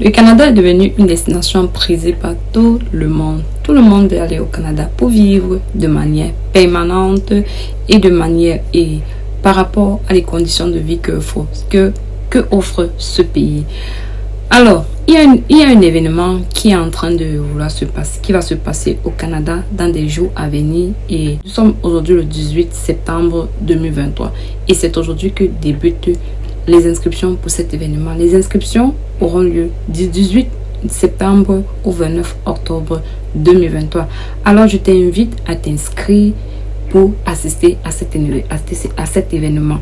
Le Canada est devenu une destination prisée par tout le monde. Tout le monde veut aller au Canada pour vivre de manière permanente et de manière par rapport à les conditions de vie que offre ce pays. Alors, il y a un événement qui est en train de qui va se passer au Canada dans des jours à venir. Et nous sommes aujourd'hui le 18 septembre 2023. Et c'est aujourd'hui que débutent les inscriptions pour cet événement. Les inscriptions auront lieu du 18 septembre au 29 octobre 2023. Alors, je t'invite à t'inscrire pour assister à cet événement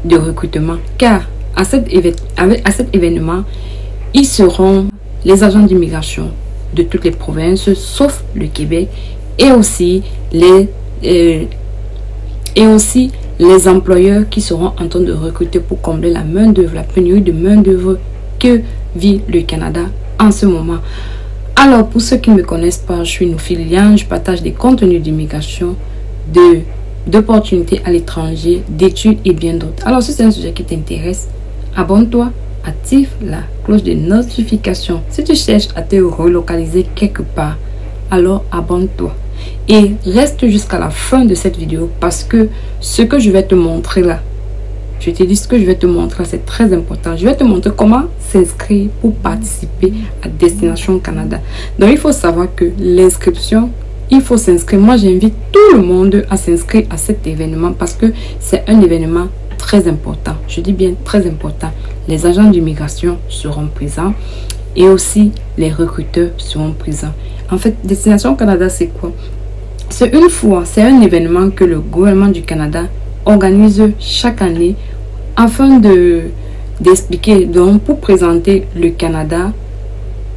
de recrutement. Car à cet événement, ils seront les agents d'immigration de toutes les provinces, sauf le Québec, et aussi les employeurs qui seront en train de recruter pour combler la main-d'œuvre, la pénurie de main-d'œuvre que vit le Canada en ce moment. Alors, pour ceux qui ne me connaissent pas, je suis Noufi Liliane, je partage des contenus d'immigration, d'opportunités à l'étranger, d'études et bien d'autres. Alors, si c'est un sujet qui t'intéresse, abonne-toi, active la cloche de notification. Si tu cherches à te relocaliser quelque part, alors abonne-toi. Et reste jusqu'à la fin de cette vidéo parce que ce que je vais te montrer là, je te dis ce que je vais te montrer, c'est très important. Je vais te montrer comment s'inscrire pour participer à Destination Canada. Donc, il faut savoir que l'inscription, il faut s'inscrire. Moi, j'invite tout le monde à s'inscrire à cet événement parce que c'est un événement très important. Je dis bien très important. Les agents d'immigration seront présents et aussi les recruteurs seront présents. En fait, Destination Canada, c'est quoi? C'est un événement que le gouvernement du Canada organise chaque année afin d'expliquer, donc pour présenter le Canada,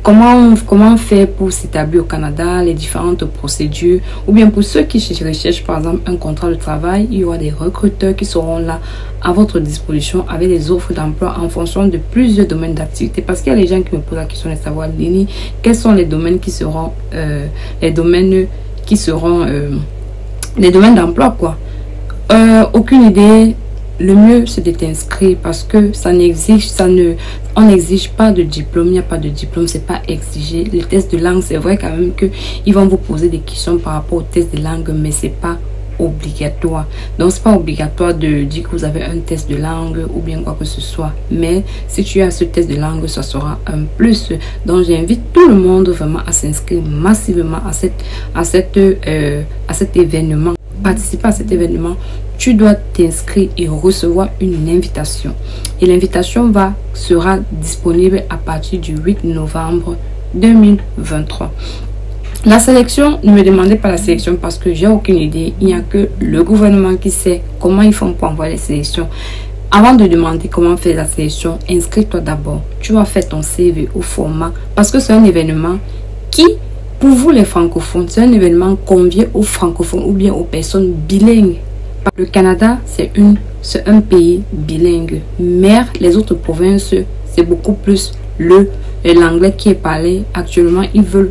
comment faire pour s'établir au Canada, les différentes procédures, ou bien pour ceux qui recherchent par exemple un contrat de travail, il y aura des recruteurs qui seront là à votre disposition avec des offres d'emploi en fonction de plusieurs domaines d'activité. Parce qu'il y a les gens qui me posent la question de savoir, Lini, quels sont les domaines qui seront les domaines d'emploi quoi. Aucune idée. Le mieux c'est de t'inscrire parce que on n'exige pas de diplôme, il n'y a pas de diplôme, c'est pas exigé. Les tests de langue, c'est vrai quand même que ils vont vous poser des questions par rapport aux tests de langue, mais c'est pas obligatoire. Donc c'est pas obligatoire de dire que vous avez un test de langue ou bien quoi que ce soit, mais si tu as ce test de langue, ça sera un plus. Donc j'invite tout le monde vraiment à s'inscrire massivement à cet événement. Participer à cet événement, tu dois t'inscrire et recevoir une invitation. Et l'invitation sera disponible à partir du 8 novembre 2023. La sélection, ne me demandez pas la sélection parce que j'ai aucune idée. Il n'y a que le gouvernement qui sait comment ils font pour envoyer les sélections. Avant de demander comment faire la sélection, inscris-toi d'abord. Tu vas faire ton CV au format parce que c'est un événement qui, pour vous les francophones, c'est un événement convié aux francophones ou bien aux personnes bilingues. Le Canada, c'est un pays bilingue. Mais les autres provinces, c'est beaucoup plus l'anglais qui est parlé. Actuellement, ils veulent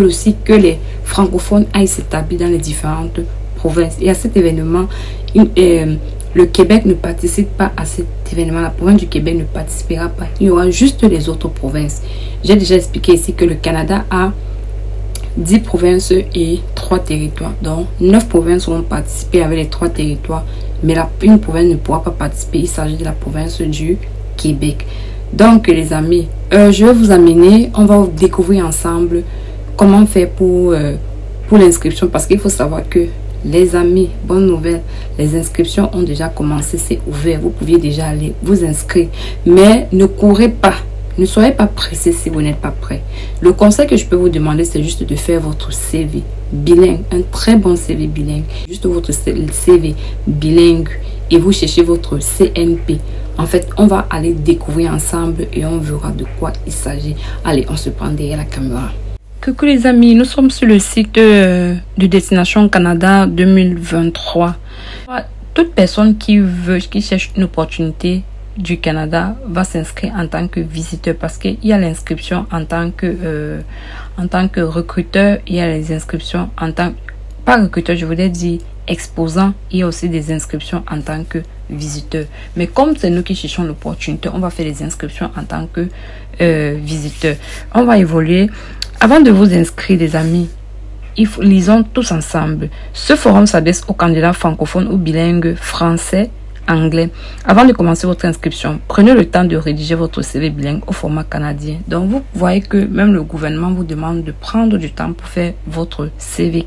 aussi que les francophones aillent s'établir dans les différentes provinces. Et à cet événement, le Québec ne participe pas à cet événement. La province du Québec ne participera pas. Il y aura juste les autres provinces. J'ai déjà expliqué ici que le Canada a 10 provinces et 3 territoires. Donc, 9 provinces vont participer avec les 3 territoires. Mais une province ne pourra pas participer. Il s'agit de la province du Québec. Donc, les amis, je vais vous amener. On va découvrir ensemble comment faire pour l'inscription. Parce qu'il faut savoir que, les amis, bonne nouvelle, les inscriptions ont déjà commencé. C'est ouvert. Vous pouviez déjà aller vous inscrire. Mais ne courez pas. Ne soyez pas pressé si vous n'êtes pas prêt. Le conseil que je peux vous demander, c'est juste de faire votre CV bilingue. Un très bon CV bilingue. Juste votre CV bilingue. Et vous cherchez votre CNP. En fait, on va aller découvrir ensemble et on verra de quoi il s'agit. Allez, on se prend derrière la caméra. Coucou les amis, nous sommes sur le site de Destination Canada 2023. Toute personne qui cherche une opportunité du Canada va s'inscrire en tant que visiteur parce qu'il y a l'inscription en tant que recruteur, il y a les inscriptions en tant pas recruteur, je voulais dire exposant, il y a aussi des inscriptions en tant que visiteur. Mais comme c'est nous qui cherchons l'opportunité, on va faire les inscriptions en tant que visiteur. On va évoluer. Avant de vous inscrire, les amis, lisons tous ensemble. Ce forum s'adresse aux candidats francophones ou bilingues français, anglais. Avant de commencer votre inscription, prenez le temps de rédiger votre CV bilingue au format canadien. Donc vous voyez que même le gouvernement vous demande de prendre du temps pour faire votre CV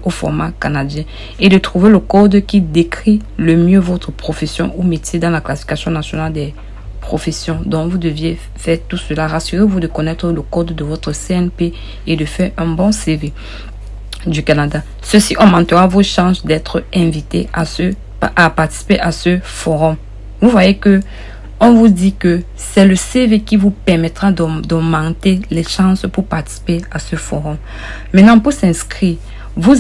au format canadien et de trouver le code qui décrit le mieux votre profession ou métier dans la classification nationale des professions. Donc vous deviez faire tout cela. Rassurez-vous de connaître le code de votre CNP et de faire un bon CV du Canada. Ceci augmentera vos chances d'être invité à participer à ce forum. Vous voyez que on vous dit que c'est le CV qui vous permettra d'augmenter les chances pour participer à ce forum. Maintenant, pour s'inscrire, vous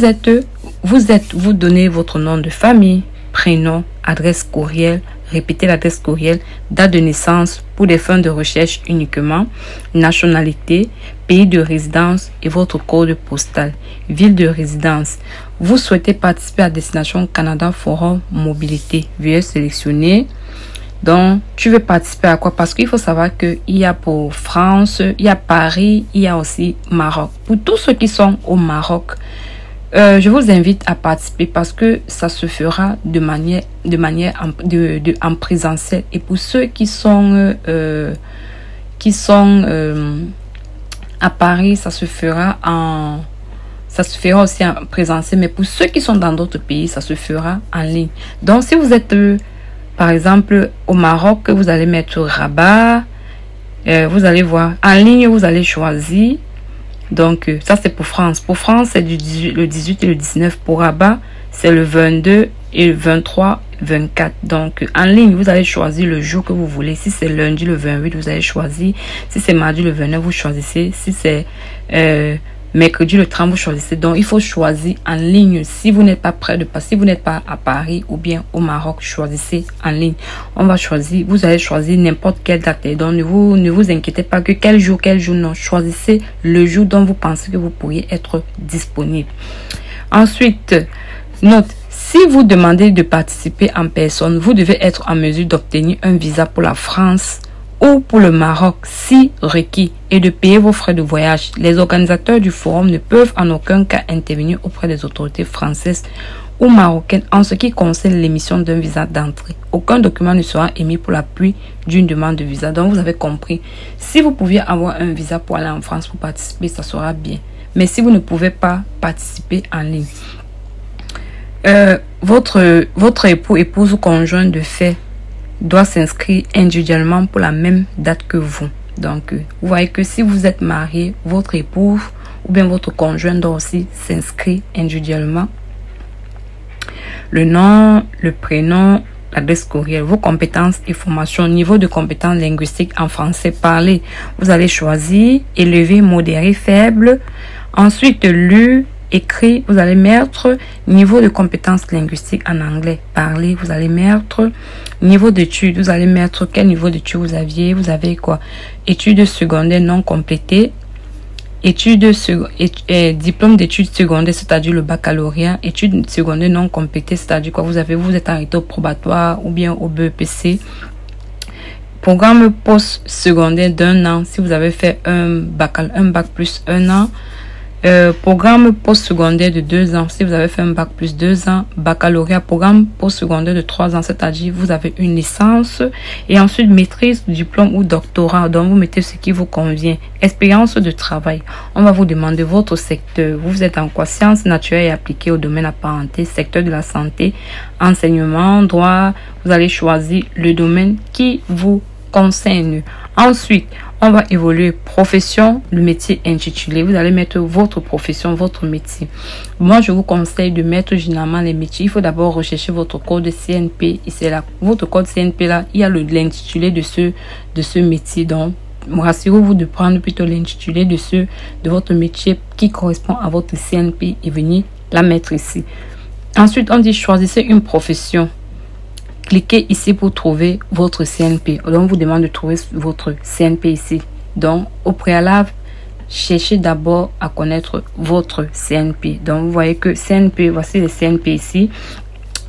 donnez votre nom de famille, prénom, adresse courriel, répétez l'adresse courriel, date de naissance pour des fins de recherche uniquement, nationalité, pays de résidence et votre code postal, ville de résidence. Vous souhaitez participer à Destination Canada Forum Mobilité. Veuillez sélectionner. Donc, tu veux participer à quoi? Parce qu'il faut savoir qu'il y a pour France, il y a Paris, il y a aussi Maroc. Pour tous ceux qui sont au Maroc, je vous invite à participer parce que ça se fera en présentiel. Et pour ceux qui sont à Paris, ça se fera aussi en présentiel. Mais pour ceux qui sont dans d'autres pays, ça se fera en ligne. Donc, si vous êtes par exemple au Maroc, vous allez mettre Rabat. Vous allez voir en ligne, vous allez choisir. Donc, ça, c'est pour France. Pour France, c'est le 18 et le 19. Pour Rabat, c'est le 22 et le 23, 24. Donc, en ligne, vous allez choisir le jour que vous voulez. Si c'est lundi, le 28, vous allez choisir. Si c'est mardi, le 29, vous choisissez. Si c'est mercredi, le 30, vous choisissez. Donc, il faut choisir en ligne. Si vous n'êtes pas prêt de passer, si vous n'êtes pas à Paris ou bien au Maroc, choisissez en ligne. On va choisir, vous allez choisir n'importe quelle date. Donc, ne vous inquiétez pas que quel jour, non. Choisissez le jour dont vous pensez que vous pourriez être disponible. Ensuite, note, si vous demandez de participer en personne, vous devez être en mesure d'obtenir un visa pour la France ou pour le Maroc si requis et de payer vos frais de voyage. Les organisateurs du forum ne peuvent en aucun cas intervenir auprès des autorités françaises ou marocaines en ce qui concerne l'émission d'un visa d'entrée. Aucun document ne sera émis pour l'appui d'une demande de visa. Donc vous avez compris, si vous pouviez avoir un visa pour aller en France pour participer, ça sera bien. Mais si vous ne pouvez pas participer en ligne, votre épouse ou conjoint de fait doit s'inscrire individuellement pour la même date que vous. Donc, vous voyez que si vous êtes marié, votre épouse ou bien votre conjoint doit aussi s'inscrire individuellement. Le nom, le prénom, l'adresse courriel, vos compétences et formations, niveau de compétences linguistiques en français parlé. Vous allez choisir élevé, modéré, faible. Ensuite, lu, écrit, vous allez mettre niveau de compétences linguistiques en anglais parlé, vous allez mettre niveau d'études, vous allez mettre quel niveau d'études vous aviez, vous avez quoi, études secondaires non complétées, diplôme d'études secondaires, c'est-à-dire le baccalauréat, études secondaires non complétées, c'est-à-dire quoi, vous êtes arrêté au probatoire ou bien au BEPC, programme post-secondaire d'1 an, si vous avez fait un bac plus 1 an, programme post-secondaire de 2 ans, si vous avez fait un bac plus 2 ans, baccalauréat, programme post-secondaire de 3 ans, c'est-à-dire vous avez une licence, et ensuite maîtrise, diplôme ou doctorat, donc vous mettez ce qui vous convient. Expérience de travail, on va vous demander votre secteur, vous êtes en quoi, sciences naturelles et appliquées au domaine apparenté, secteur de la santé, enseignement, droit, vous allez choisir le domaine qui vous concerne. Ensuite, on va évoluer profession, le métier intitulé. Vous allez mettre votre profession, votre métier. Moi, je vous conseille de mettre généralement les métiers. Il faut d'abord rechercher votre code CNP. Et c'est là, votre code CNP là, il y a l'intitulé de ce métier. Donc, rassurez-vous de prendre plutôt l'intitulé de votre métier qui correspond à votre CNP et venir la mettre ici. Ensuite, on dit choisissez une profession. Cliquez ici pour trouver votre CNP. Donc, on vous demande de trouver votre CNP ici. Donc, au préalable, cherchez d'abord à connaître votre CNP. Donc, vous voyez que CNP, voici les CNP ici.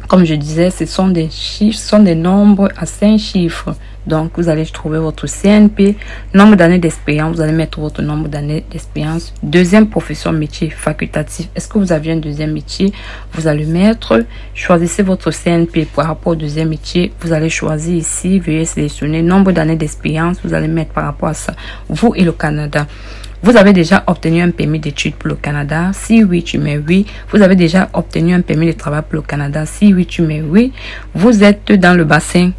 Comme je disais, ce sont des chiffres, ce sont des nombres à 5 chiffres. Donc, vous allez trouver votre CNP, nombre d'années d'expérience. Vous allez mettre votre nombre d'années d'expérience. Deuxième profession, métier facultatif. Est-ce que vous avez un deuxième métier? Vous allez mettre, choisissez votre CNP par rapport au deuxième métier. Vous allez choisir ici, veuillez sélectionner nombre d'années d'expérience. Vous allez mettre par rapport à ça, vous et le Canada. Vous avez déjà obtenu un permis d'études pour le Canada? Si oui, tu mets oui. Vous avez déjà obtenu un permis de travail pour le Canada? Si oui, tu mets oui. Vous êtes dans le bassin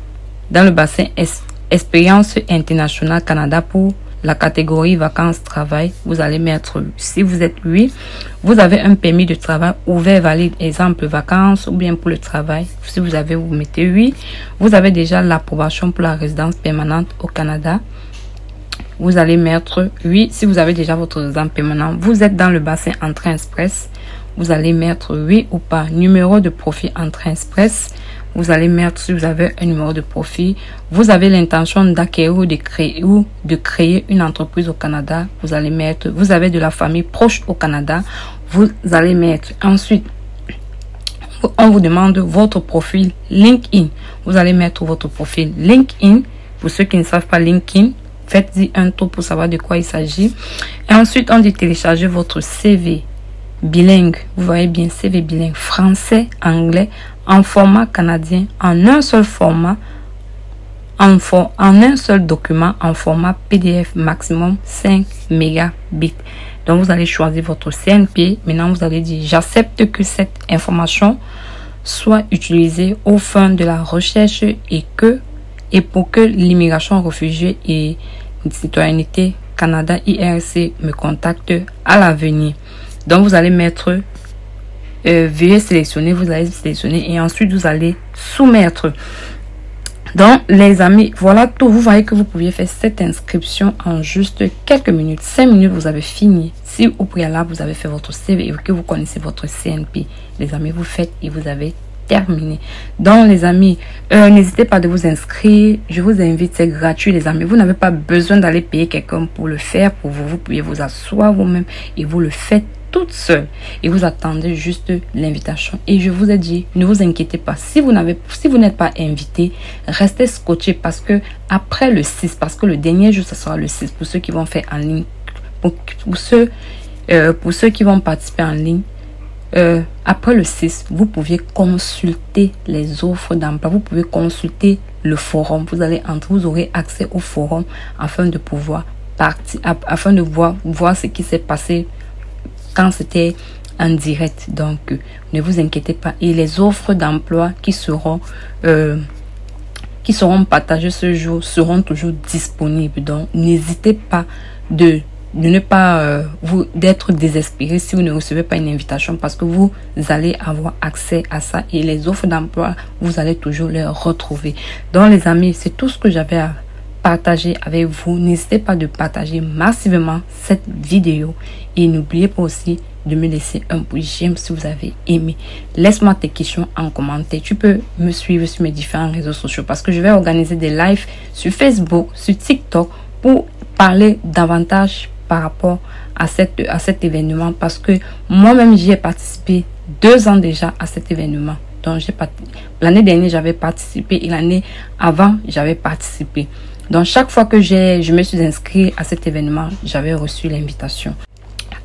expérience internationale Canada pour la catégorie vacances-travail. Vous allez mettre, si vous êtes oui, vous avez un permis de travail ouvert, valide, exemple vacances ou bien pour le travail. Si vous avez, vous mettez oui. Vous avez déjà l'approbation pour la résidence permanente au Canada. Vous allez mettre oui. Si vous avez déjà votre résidence permanente, vous êtes dans le bassin en train express. Vous allez mettre oui ou pas. Numéro de profil en train express. Vous allez mettre si vous avez un numéro de profil. Vous avez l'intention d'acquérir ou de créer une entreprise au Canada. Vous allez mettre, vous avez de la famille proche au Canada. Vous allez mettre ensuite, on vous demande votre profil LinkedIn. Vous allez mettre votre profil LinkedIn. Pour ceux qui ne savent pas LinkedIn, faites-y un tour pour savoir de quoi il s'agit. Et ensuite, on dit télécharger votre CV bilingue. Vous voyez bien, CV bilingue français, anglais, en format canadien, en un seul format, en un seul document, en format PDF, maximum 5 mégabits. Donc, vous allez choisir votre CNP. Maintenant, vous allez dire, j'accepte que cette information soit utilisée aux fins de la recherche et pour que l'immigration réfugiée et citoyenneté Canada IRC me contacte à l'avenir. Donc, vous allez mettre veuillez sélectionner, vous allez sélectionner et ensuite vous allez soumettre. Donc, les amis, voilà tout. Vous voyez que vous pouviez faire cette inscription en juste quelques minutes. 5 minutes, vous avez fini. Si au préalable, vous avez fait votre CV et que vous connaissez votre CNP, les amis, vous faites et vous avez terminé. Donc, les amis, n'hésitez pas de vous inscrire. Je vous invite, c'est gratuit, les amis. Vous n'avez pas besoin d'aller payer quelqu'un pour le faire pour vous. Vous pouvez vous asseoir vous-même et vous le faites toute seule et vous attendez juste l'invitation. Et je vous ai dit, ne vous inquiétez pas, si vous n'êtes pas invité, restez scotché parce que après le 6, parce que le dernier jour, ça sera le 6 pour ceux qui vont faire en ligne, pour ceux qui vont participer en ligne. Après le 6, vous pouvez consulter les offres d'emploi, vous pouvez consulter le forum, vous allez entrer, vous aurez accès au forum afin de pouvoir partir, afin de voir ce qui s'est passé quand c'était en direct. Donc, ne vous inquiétez pas. Et les offres d'emploi qui seront partagées ce jour seront toujours disponibles. Donc, n'hésitez pas de ne pas d'être désespéré si vous ne recevez pas une invitation parce que vous allez avoir accès à ça. Et les offres d'emploi, vous allez toujours les retrouver. Donc, les amis, c'est tout ce que j'avais à partager avec vous. N'hésitez pas de partager massivement cette vidéo et n'oubliez pas aussi de me laisser un pouce j'aime si vous avez aimé. Laisse-moi tes questions en commentaire. Tu peux me suivre sur mes différents réseaux sociaux parce que je vais organiser des lives sur Facebook, sur TikTok pour parler davantage par rapport à cet événement parce que moi-même j'y ai participé 2 ans déjà à cet événement. Donc l'année dernière j'avais participé et l'année avant j'avais participé. Donc, chaque fois que je me suis inscrit à cet événement, j'avais reçu l'invitation.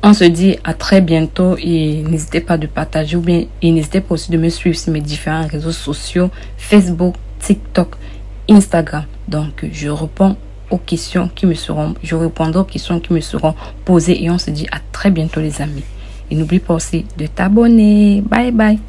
On se dit à très bientôt et n'hésitez pas de partager et n'hésitez pas aussi de me suivre sur mes différents réseaux sociaux, Facebook, TikTok, Instagram. Donc, je répondrai aux questions qui me seront posées et on se dit à très bientôt les amis. Et n'oublie pas aussi de t'abonner. Bye bye.